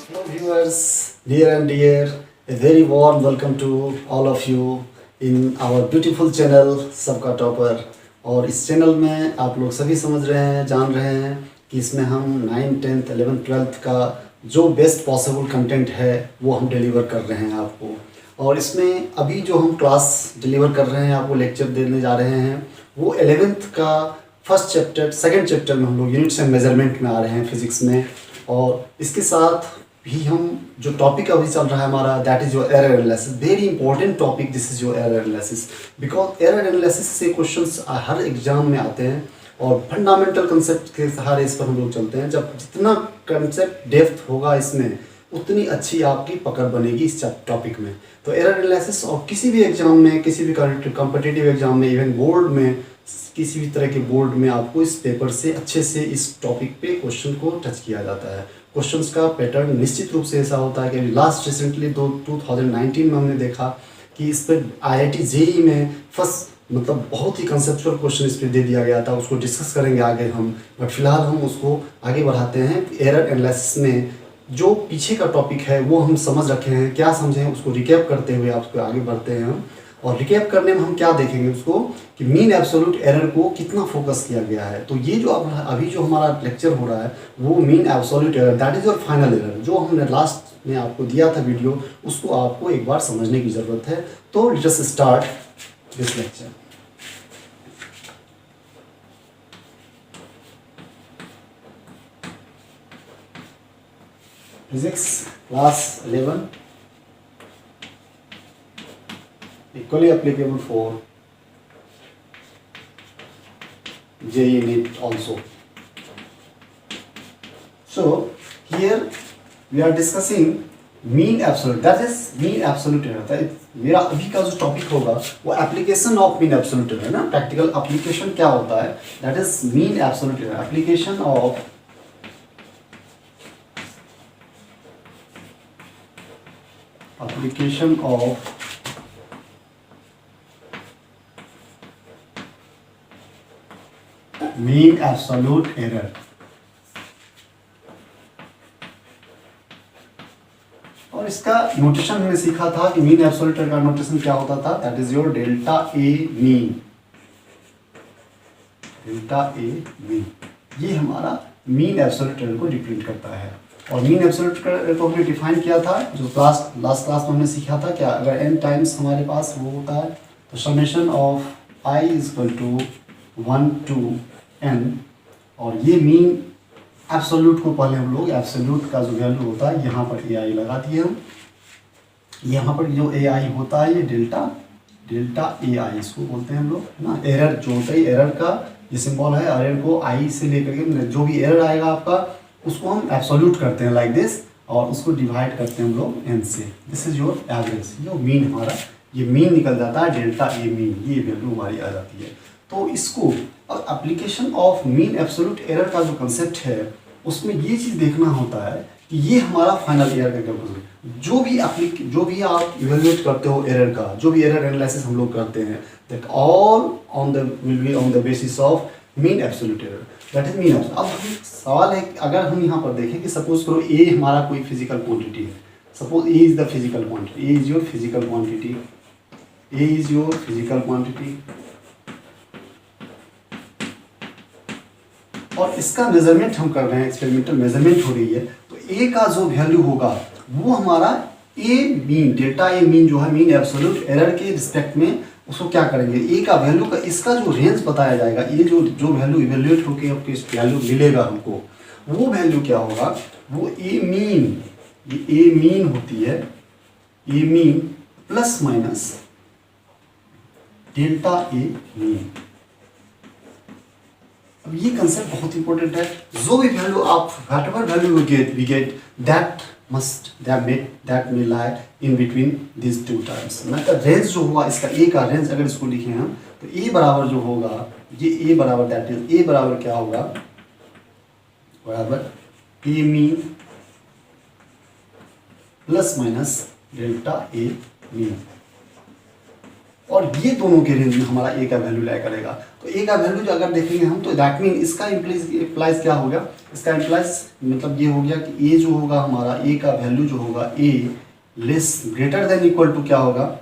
Hello viewers, dear and dear, a very warm welcome to all of you in our beautiful channel सबका topper. और इस channel में आप लोग सभी समझ रहे हैं, जान रहे हैं कि इसमें हम 9th 10th 11th 12th का जो बेस्ट पॉसिबल कंटेंट है वो हम डिलीवर कर रहे हैं आपको। और इसमें अभी जो हम क्लास डिलीवर कर रहे हैं, आपको लेक्चर देने जा रहे हैं, वो 11th का फर्स्ट चैप्टर सेकंड चैप्टर में हम लोग यूनिट्स एंड मेजरमेंट में आ रहे हैं फिजिक्स में। और इसके साथ भी हम जो टॉपिक अभी चल रहा है हमारा, that is your error analysis. Very important topic this is your error analysis, because error analysis से क्वेश्चंस हर एग्जाम में आते हैं और फंडामेंटल कंसेप्ट के सहारे इस पर हम लोग चलते हैं। जब जितना कंसेप्ट डेप्थ होगा इसमें, उतनी अच्छी आपकी पकड़ बनेगी इस टॉपिक में। तो एरर एनालिसिस, और किसी भी एग्जाम में, किसी भी कॉम्पिटिटिव एग्जाम में, इवन बोर्ड में, किसी भी तरह के बोर्ड में आपको इस पेपर से अच्छे से इस टॉपिक पे क्वेश्चन को टच किया जाता है। क्वेश्चंस का पैटर्न निश्चित रूप से ऐसा होता है कि लास्ट रिसेंटली 2019 में हमने देखा कि इस पर IIT JEE में फर्स्ट मतलब बहुत ही कंसेप्चुअल क्वेश्चन इस पर दे दिया गया था। उसको डिस्कस करेंगे आगे हम, बट फिलहाल हम उसको आगे बढ़ाते हैं। एरर एनालिसिस में जो पीछे का टॉपिक है वो हम समझ रखे हैं, क्या समझे हैं उसको रिकैप करते हुए आपको आगे बढ़ते हैं हम। और रिकैप करने में हम क्या देखेंगे उसको कि मीन एब्सोल्यूट एरर को कितना फोकस किया गया है। तो ये जो अभी जो हमारा लेक्चर हो रहा है वो mean absolute error, that is your final error, जो हमने लास्ट में आपको दिया था वीडियो, उसको आपको एक बार समझने की ज़रूरत है। तो let's start this lecture. Physics class 11, equally applicable for JEE NEET also. So here we are discussing mean absolute, that is mean absolute error। मेरा अभी का जो टॉपिक होगा वो application of mean absolute error है ना, प्रैक्टिकल एप्लीकेशन क्या होता है, that is mean absolute error, application of mean absolute error. और इसका नोटेशन हमने सीखा था कि मीन एब्सोल्यूट एरर का नोटेशन क्या होता था, that is your delta a mean. Delta a mean ये हमारा मीन एब्सोल्यूट एरर को रिप्रेजेंट करता है। और मीन एब्सोल्यूट एरर को हमने डिफाइन किया था जो लास्ट क्लास में हमने सीखा था। क्या अगर n टाइम्स हमारे पास वो होता है तो summation of i is equal to 1 to n। और ये मीन एब्सोल्यूट को पहले हम लोग एब्सोल्यूट का जो वैल्यू होता है यहाँ पर ai लगा दिए हम। यहाँ पर जो ai होता है ये डेल्टा ai इसको बोलते हैं हम लोग, है ना। एरर जो होता है, एरर का ये सिंबल है, एरर को i से लेकर के जो भी एरर आएगा आपका उसको हम एब्सोल्यूट करते हैं लाइक दिस, और उसको डिवाइड करते हैं हम लोग n से। दिस इज योर एवरेज, जो मीन हमारा ये मीन निकल जाता है, डेल्टा ए मीन, ये वैल्यू हमारी आ जाती है। तो इसको और application of mean absolute error का जो कंसेप्ट है उसमें ये चीज़ देखना होता है कि ये हमारा फाइनल एरर का कैलकुलेशन, जो भी आप इवेल्युएट करते हो एरर का, जो भी एरर एनालिसिस हम लोग करते हैं, that all on the will be on the basis of mean absolute error, that is mean absolute. अब सवाल है अगर हम यहाँ पर देखें कि सपोज करो ए हमारा कोई फिजिकल क्वांटिटी है, suppose A is the physical quantity, A is your physical quantity, A is your physical quantity, और इसका मेजरमेंट हम कर रहे हैं, एक्सपेरिमेंटल मेजरमेंट हो रही है। तो ए का जो वैल्यू होगा वो हमारा ए मीन, डेल्टा ए मीन जो है मीन एब्सोल्यूट एरर के रिस्पेक्ट में उसको क्या करेंगे, ए का वैल्यू का इसका जो रेंज बताया जाएगा, ये जो वैल्यू इवेल्युएट होकर आपके वैल्यू मिलेगा हमको, वो वैल्यू क्या होगा, वो ए मीन, ये ए मीन होती है, ए mean plus minus delta a mean. अब ये कंसेप्ट बहुत इंपॉर्टेंट है। जो भी वैल्यू आप, whatever value we get that may lie in between this two terms. मतलब रेंज जो होगा इसका, ए का रेंज अगर इसको लिखें हम तो ए बराबर जो होगा, ये ए बराबर दैट इज ए बराबर क्या होगा, बराबर ए mean plus minus delta a mean. और ये दोनों के रेंज में हमारा ए का वैल्यू लाई करेगा। तो ए का वैल्यू जो अगर देखेंगे हम, तो दैट मीन इसका इम्प्लाइज क्या हो गया, इसका इम्प्लाइज मतलब ये हो गया कि ए जो होगा हमारा, ए का वैल्यू जो होगा a less greater than equal to क्या होगा,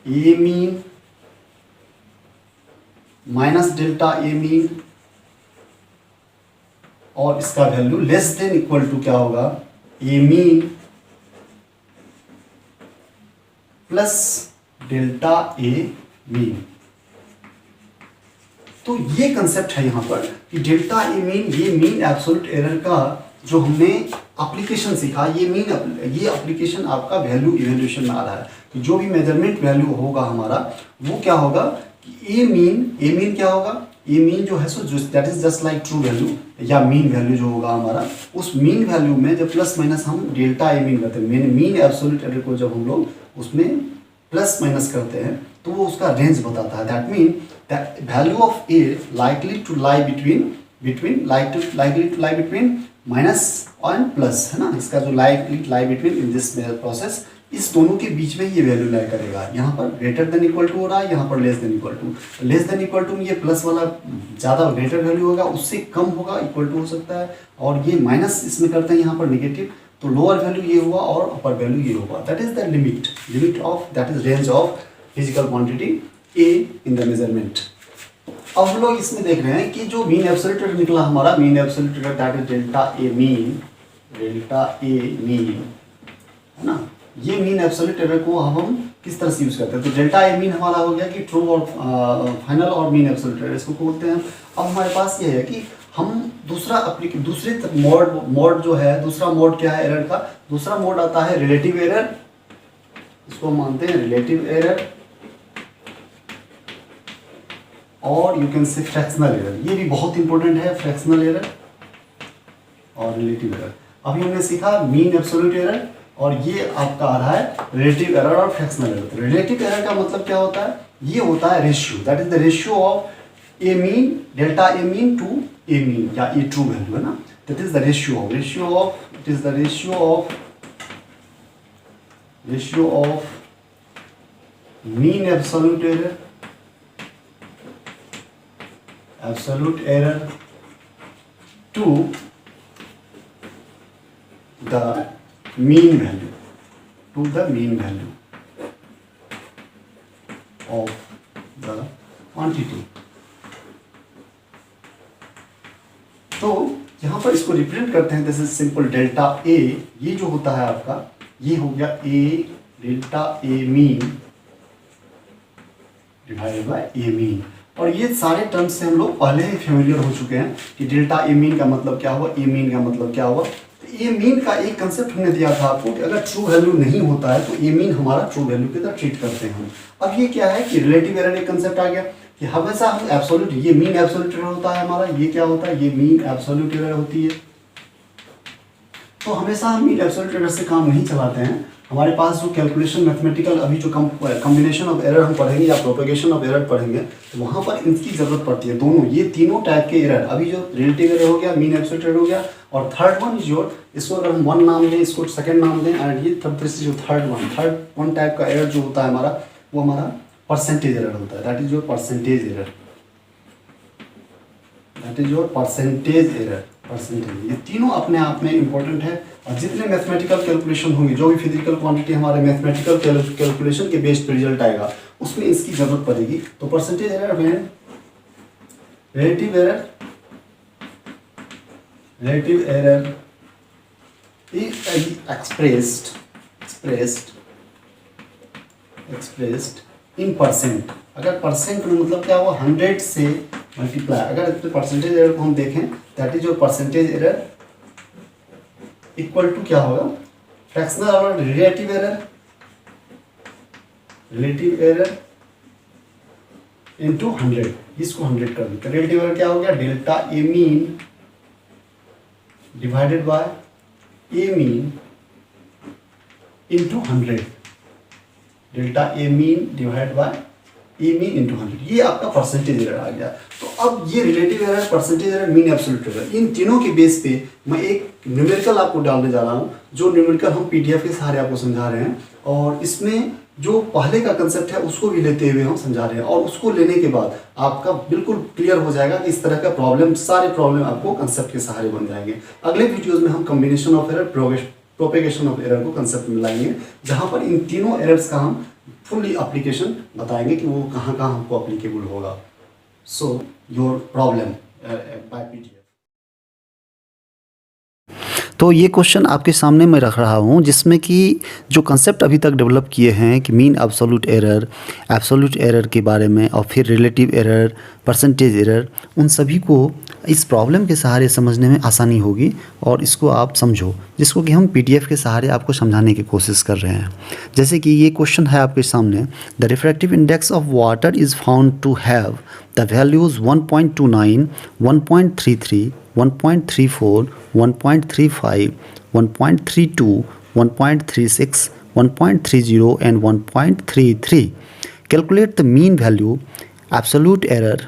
a mean minus delta a mean, और इसका value less than equal to क्या होगा, a mean plus delta a mean. तो ये कंसेप्ट है यहां पर कि डेल्टा ए मीन, ये मीन एब्सोल्यूट एरर का जो हमने एप्लीकेशन सीखा, ये एप्लीकेशन आपका वैल्यू इवैल्यूएशन में आ रहा है कि जो भी मेजरमेंट वैल्यू होगा हमारा, वो क्या होगा कि ए मीन क्या होगा, ए मीन जो है so that is just like true value या मीन वैल्यू जो होगा हमारा, उस मीन वैल्यू में जब प्लस माइनस हम डेल्टा ए मीन करते हैं, मीन एब्सोल्यूट एरर को जब हम लोग उसमें प्लस माइनस करते हैं तो वो उसका रेंज बताता है। That mean that value of a likely to lie between minus and plus, है ना, इसका जो lie between in this process, इस दोनों के बीच में ये वैल्यू लाई करेगा। यहाँ पर ग्रेटर देन इक्वल टू हो रहा है, यहाँ पर less than equal to. Less than equal to में ये प्लस वाला ज़्यादा ग्रेटर वैल्यू होगा, उससे कम होगा, इक्वल टू हो सकता है, और ये माइनस इसमें करते हैं यहाँ पर निगेटिव, तो लोअर वैल्यू ये हुआ और अपर वैल्यू ये होगा। That is the limit of, that is range of physical quantity A in the measurement. अब हम लोग इसमें देख रहे हैं कि जो मीन एब्सोल्यूट एरर निकला हमारा, mean absolute error that is delta a mean, है ना। ये मीन एब्सोल्यूट एरर को हम किस तरह से यूज करते हैं, तो डेल्टा ए मीन हमारा हो गया कि ट्रू और फाइनल, और मीन एब्सोल्यूट एरर इसको बोलते हैं। अब हमारे पास ये है कि हम दूसरे मोड जो है, दूसरा मोड क्या है एरर का, दूसरा मोड आता है रिलेटिव एरर, इसको मानते हैं रिलेटिव एरर, और you can say fractional error. ये भी बहुत इंपॉर्टेंट है, फ्रैक्शनल एरर और रिलेटिव एरर। अभी हमने सीखा मीन एब्सोल्यूट एरर, और ये आपका आ रहा है रिलेटिव एरर और फ्रैक्शनल एरर। रिलेटिव एरर का मतलब क्या होता है, ये होता है ratio, that is the ratio of a mean, delta a mean to a mean, या ए ट्रू वैल्यू, है ना, that is the ratio of it is the ratio of mean absolute error to the mean value of the quantity। तो यहाँ पर इसको represent करते हैं, this is simple delta a, ये जो होता है आपका, ये हो गया a delta a mean divided by a mean. और ये सारे टर्म्स से हम लोग पहले ही फेमिलियर हो चुके हैं कि डेल्टा ए मीन का मतलब क्या हुआ, ए मीन का मतलब क्या हुआ। तो ए मीन का एक कंसेप्ट हमने दिया था आपको कि अगर ट्रू वैल्यू नहीं होता है तो ए मीन हमारा ट्रू वैल्यू की तरह ट्रीट करते हैं हम। अब ये क्या है कि रिलेटिव एरर एक कंसेप्ट आ गया कि हमेशा हम एब्सोल्यूट, ये मीन एब्सोल्यूट एरर होता है हमारा, ये क्या होता है, ये मीन एब्सोल्यूट एरर होती है। तो हमेशा हम मीन एब्सोल्यूट एरर से काम नहीं चलाते हैं। हमारे पास जो कैलकुलेशन मैथमेटिकल अभी जो कॉम्बिनेशन ऑफ एरर हम पढ़ेंगे या प्रोपेगेशन ऑफ एरर पढ़ेंगे, तो वहाँ पर इनकी जरूरत पड़ती है। दोनों, ये तीनों टाइप के एरर, अभी जो रिलेटिव एरर हो गया, मीन एब्सोल्यूट एरर हो गया, और थर्ड वन इज योर, इसको अगर हम वन नाम दें, इसको सेकंड नाम दें, एंड ये जो थर्ड वन टाइप का एरर जो होता है हमारा, वो हमारा परसेंटेज एरर होता है। That is your percentage error. ये तीनों अपने आप में इंपॉर्टेंट है। और जितने मैथमेटिकल कैलकुलेशन होंगे, जो भी फिजिकल क्वांटिटी हमारे मैथमेटिकल कैलकुलेशन के बेस्ड पे रिजल्ट आएगा, उसमें इसकी जरूरत पड़ेगी। तो परसेंटेज एरर में relative error is expressed in percent. अगर परसेंट में मतलब क्या हुआ, 100 से मल्टीप्लाई, अगर परसेंटेज एरर को हम देखें, that is your percentage error equal to क्या होगा, फ्रैक्शनल और रिलेटिव एरर इनटू 100, इसको 100 कर देते हैं। रिलेटिव एरर क्या हो गया, delta a mean divided by a mean into 100, delta a mean divided by a mean into 100, ये आपका परसेंटेज एरर आ गया। तो अब ये relative error, percentage error, mean absolute error, इन तीनों के बेस पे मैं एक न्यूमेरिकल आपको डालने जा रहा हूँ, जो न्यूमेरिकल हम पीडीएफ के सहारे आपको समझा रहे हैं। और इसमें जो पहले का कंसेप्ट है उसको भी लेते हुए हम समझा रहे हैं, और उसको लेने के बाद आपका बिल्कुल क्लियर हो जाएगा कि इस तरह का प्रॉब्लम, सारे प्रॉब्लम आपको कंसेप्ट के सहारे बन जाएंगे। अगले वीडियोस में हम combination of error, propagation of error को कंसेप्ट में लाएंगे, जहां पर इन तीनों एरर्स का हम फुल्ली एप्लीकेशन बताएंगे कि वो कहाँ कहाँ हमको अप्लीकेबल होगा। So your problem by PDF. तो ये क्वेश्चन आपके सामने मैं रख रहा हूँ, जिसमें कि जो कंसेप्ट अभी तक डेवलप किए हैं कि मीन एब्सोल्यूट एरर के बारे में, और फिर रिलेटिव एरर, परसेंटेज एरर, उन सभी को इस प्रॉब्लम के सहारे समझने में आसानी होगी, और इसको आप समझो, जिसको कि हम पीडीएफ के सहारे आपको समझाने की कोशिश कर रहे हैं। जैसे कि ये क्वेश्चन है आपके सामने, the refractive index of water is found to have the values 1.29, 1.33, 1.34, 1.35, 1.32, 1.36, 1.30 and 1.33. Calculate the mean value, absolute error,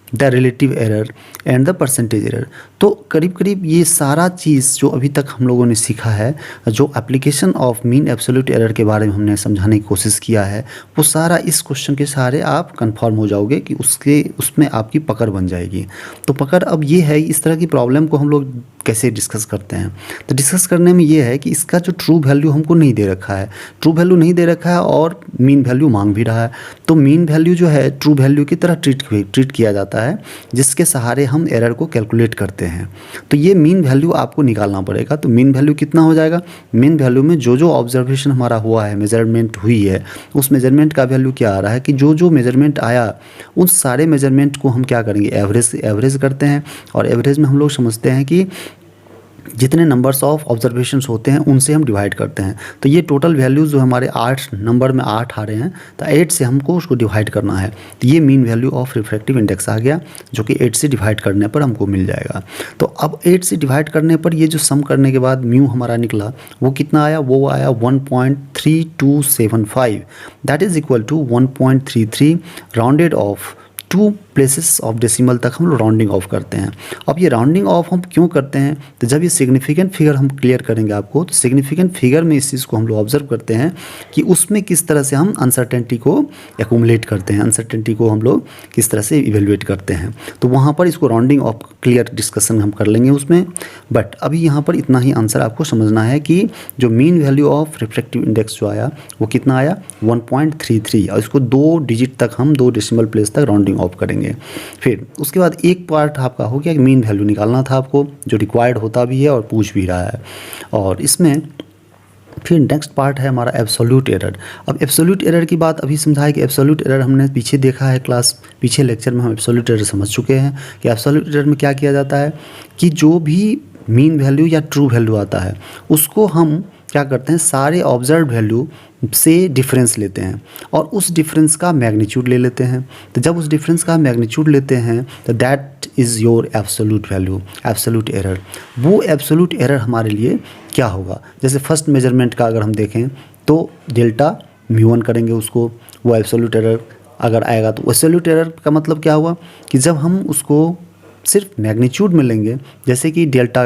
the relative error and the percentage error. तो करीब करीब ये सारा चीज़ जो अभी तक हम लोगों ने सीखा है, जो application of mean absolute error के बारे में हमने समझाने की कोशिश किया है, वो सारा इस क्वेश्चन के सहारे आप कंफर्म हो जाओगे कि उसमें आपकी पकड़ बन जाएगी। तो पकड़ अब ये है, इस तरह की प्रॉब्लम को हम लोग कैसे डिस्कस करते हैं। तो डिस्कस करने में ये है कि इसका जो ट्रू वैल्यू हमको नहीं दे रखा है, ट्रू वैल्यू नहीं दे रखा है और मीन वैल्यू मांग भी रहा है। तो मीन वैल्यू जो है ट्रू वैल्यू की तरह ट्रीट किया जाता है, जिसके सहारे हम एरर को कैलकुलेट करते हैं। तो ये मीन वैल्यू आपको निकालना पड़ेगा। तो मीन वैल्यू कितना हो जाएगा? मीन वैल्यू में जो जो ऑब्जर्वेशन हमारा हुआ है, मेजरमेंट हुई है, उस मेजरमेंट का वैल्यू क्या आ रहा है कि जो जो मेजरमेंट आया उन सारे मेजरमेंट को हम क्या करेंगे, एवरेज करते हैं। और एवरेज में हम लोग समझते हैं कि जितने नंबर्स ऑफ ऑब्जर्वेशंस होते हैं उनसे हम डिवाइड करते हैं। तो ये टोटल वैल्यूज़ जो हमारे 8 नंबर में 8 आ रहे हैं, तो 8 से हमको उसको डिवाइड करना है। तो ये mean value of refractive index आ गया, जो कि 8 से डिवाइड करने पर हमको मिल जाएगा। तो अब 8 से डिवाइड करने पर ये जो सम करने के बाद म्यू हमारा निकला, वो कितना आया? वो आया 1.3275, that is equal to 1.33 rounded off 2 places of decimal तक हम लोग राउंडिंग ऑफ करते हैं। अब ये राउंडिंग ऑफ हम क्यों करते हैं? तो जब ये सिग्निफिकेंट फिगर हम क्लियर करेंगे आपको, तो सिग्निफिकेंट फिगर में इस चीज़ को हम लोग ऑब्जर्व करते हैं कि उसमें किस तरह से हम अनसर्टेनिटी को एक्यूमुलेट करते हैं, अनसर्टेनिटी को हम लोग किस तरह से इवेल्युएट करते हैं। तो वहाँ पर इसको राउंडिंग ऑफ क्लियर डिस्कशन हम कर लेंगे उसमें। बट अभी यहाँ पर इतना ही आंसर आपको समझना है कि जो mean value of refractive index जो आया वो कितना आया? 1.33, और इसको 2 डिजिट तक हम 2 डेसिमल प्लेस तक राउंडिंग ऑफ करेंगे। फिर उसके बाद एक पार्ट आपका हो गया कि मीन वैल्यू निकालना था आपको, जो रिक्वायर्ड होता भी है और पूछ भी रहा है। और इसमें फिर नेक्स्ट पार्ट है हमारा एब्सोल्यूट एरर। अब एब्सोल्यूट एरर की बात अभी समझाया कि एब्सोल्यूट एरर हमने पीछे देखा है, पीछे लेक्चर में हम एब्सोल्यूट एरर समझ चुके हैं कि एब्सोल्यूट एरर में क्या किया जाता है कि जो भी मीन वैल्यू या ट्रू वैल्यू आता है उसको हम क्या करते हैं, सारे ऑब्जर्व वैल्यू से डिफरेंस लेते हैं और उस डिफरेंस का मैग्नीट्यूड ले लेते हैं। तो जब उस डिफरेंस का मैग्नीट्यूड लेते हैं तो that is your absolute value, absolute error. वो एब्सोल्यूट एरर हमारे लिए क्या होगा? जैसे फर्स्ट मेजरमेंट का अगर हम देखें तो डेल्टा म्यू1 करेंगे उसको, वो एब्सोल्यूट एरर अगर आएगा। तो एब्सोल्यूट एरर का मतलब क्या हुआ कि जब हम उसको सिर्फ मैग्नीट्यूड में लेंगे, जैसे कि डेल्टा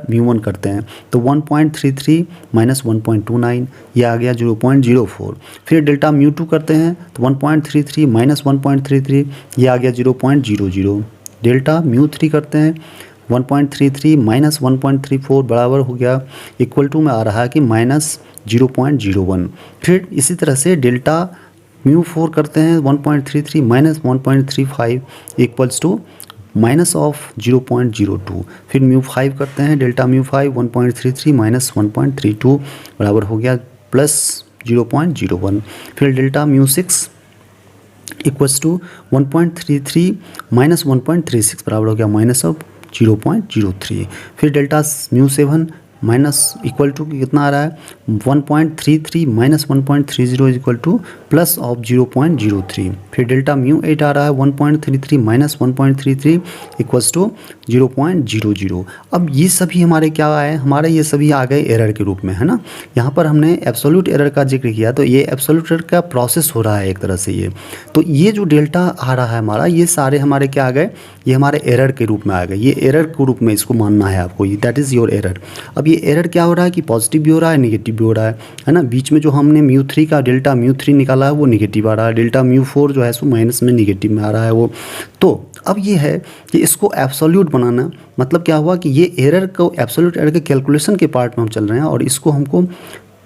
म्यू1 करते हैं तो 1.33 माइनस 1.29 ये आ गया 0.04। फिर डेल्टा म्यू2 करते हैं तो 1.33 माइनस 1.33 ये आ गया 0.00। डेल्टा म्यू3 करते हैं 1.33 माइनस 1.34 बराबर हो गया, इक्वल टू में आ रहा है कि माइनस 0.01। फिर इसी तरह से डेल्टा म्यू4 करते हैं 1.33 minus 1.35 equals to minus of 0.02। फिर म्यू5 करते हैं, डेल्टा म्यू5 1.33 माइनस 1.32 बराबर हो गया प्लस 0.01। फिर डेल्टा म्यू6 इक्वल्स टू 1.33 माइनस 1.36 बराबर हो गया माइनस ऑफ 0.03। फिर डेल्टा म्यू7 माइनस इक्वल टू कितना आ रहा है 1.33 minus 1.30 equal two plus of 0.03। फिर डेल्टा म्यू8 आ रहा है 1.33 माइनस 1.33 इक्वल्स टू 0.00। अब ये सभी हमारे क्या आए, हमारे ये सभी आ गए एरर के रूप में, है ना। यहाँ पर हमने एब्सोल्यूट एरर का जिक्र किया, तो ये एब्सोल्यूट एरर का प्रोसेस हो रहा है एक तरह से ये। तो ये जो डेल्टा आ रहा है हमारा, ये सारे हमारे क्या आ गए, ये हमारे एरर के रूप में आ गए। ये एरर के रूप में इसको मानना है आपको, दैट इज़ योर एरर। अब ये ये एरर क्या हो रहा है कि पॉजिटिव भी हो रहा है, नेगेटिव भी हो रहा है ना। बीच में जो हमने μ3 का डेल्टा μ3 निकाला है वो नेगेटिव आ रहा है, डेल्टा μ4 जो है सो माइनस में नेगेटिव में आ रहा है वो। तो अब ये है कि इसको एब्सोल्यूट बनाना, मतलब क्या हुआ कि ये एरर को एब्सोल्यूट एरर के कैलकुलेशन के पार्ट में हम चल रहे हैं और इसको हमको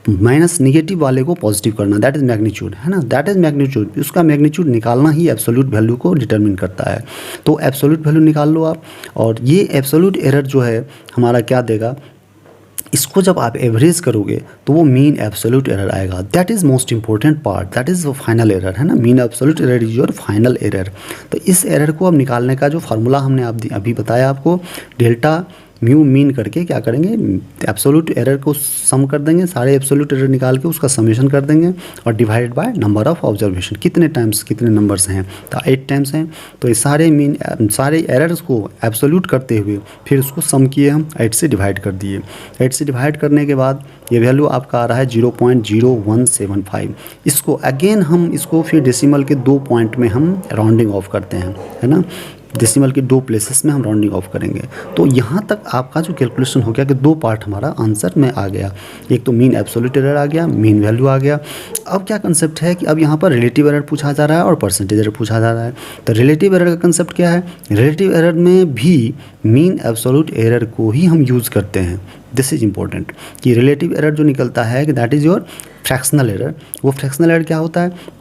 माइनस नेगेटिव वाले को पॉजिटिव करना, दैट इज़ मैग्नीट्यूड, है ना, दैट इज़ मैग्नीट्यूड। उसका मैग्नीट्यूड निकालना ही एब्सोल्यूट वैल्यू को डिटरमिन करता है। तो एब्सोल्यूट वैल्यू निकाल लो आप, और ये एब्सोल्यूट एरर जो है हमारा क्या देगा, इसको जब आप एवरेज करोगे तो वो मीन एब्सोल्यूट एरर आएगा। That is most important part, that is final error, है ना। Mean absolute error is your final error. तो इस एरर को अब निकालने का जो फार्मूला हमने अभी बताया आपको, डेल्टा म्यू मीन करके क्या करेंगे, एब्सोल्यूट एरर को सम कर देंगे, सारे एब्सोल्यूट एरर निकाल के उसका समेशन कर देंगे और divided by number of observation, कितने टाइम्स कितने नंबर्स हैं, तो 8 टाइम्स हैं। तो ये सारे एरर्स को एब्सोल्यूट करते हुए फिर उसको सम किए हम, 8 से डिवाइड कर दिए। 8 से डिवाइड करने के बाद ये वैल्यू आपका आ रहा है 0.0175। इसको अगेन हम इसको फिर डेसिमल के 2 पॉइंट में हम राउंडिंग ऑफ करते हैं, है ना। डेसिमल के 2 प्लेसेस में हम राउंडिंग ऑफ करेंगे। तो यहाँ तक आपका जो कैलकुलेशन हो गया कि 2 पार्ट हमारा आंसर में आ गया। एक तो मीन एब्सोल्यूट एरर आ गया, मीन वैल्यू आ गया। अब क्या कंसेप्ट है कि अब यहाँ पर रिलेटिव एरर पूछा जा रहा है और परसेंटेज एरर पूछा जा रहा है। तो रिलेटिव एरर का कंसेप्ट क्या है, रिलेटिव एरर में भी मीन एब्सोल्यूट एरर को ही हम यूज़ करते हैं। दिस इज इम्पोर्टेंट कि रिलेटिव एरर जो निकलता है कि that is your fractional error. वो फ्रैक्शनल एरर क्या होता है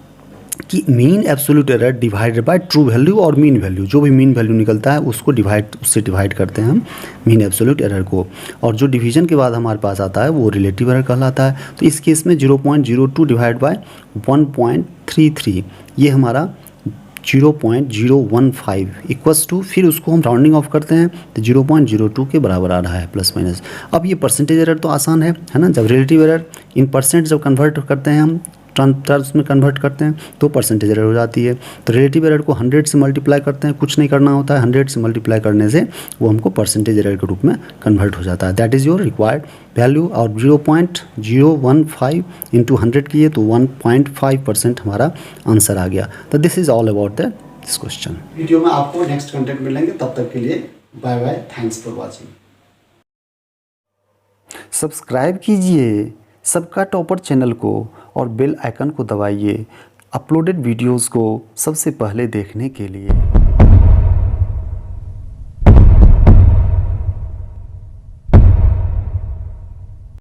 कि mean absolute error divided by true value और मीन वैल्यू, जो भी मीन वैल्यू निकलता है उससे डिवाइड करते हैं हम मीन एब्सोल्यूट एरर को। और जो डिवीजन के बाद हमारे पास आता है वो रिलेटिव एरर कहलाता है। तो इस केस में 0.02 डिवाइड बाय 1.33, ये हमारा 0.015 इक्वल्स टू, फिर उसको हम राउंडिंग ऑफ करते हैं तो 0.02 के बराबर आ रहा है प्लस माइनस। अब ये परसेंटेज एरर तो आसान है ना। जब रिलेटिव एरर इन परसेंट जब कन्वर्ट करते हैं हम, टर्म्स में कन्वर्ट करते हैं तो परसेंटेज एरर हो जाती है। तो रिलेटिव एरर को 100 से मल्टीप्लाई करते हैं, कुछ नहीं करना होता है, 100 से मल्टीप्लाई करने से वो हमको परसेंटेज एरर के रूप में कन्वर्ट हो जाता है। That is your required value. और 0.015 इंटू 100 किए तो 1.5% हमारा आंसर आ गया। तो this is all about this question. Video में आपको नेक्स्ट कंटेंट मिलेंगे, तब तक के लिए bye bye, thanks for watching. Subscribe कीजिए सबका टॉपर चैनल को और बेल आइकन को दबाइए अपलोडेड वीडियोस को सबसे पहले देखने के लिए।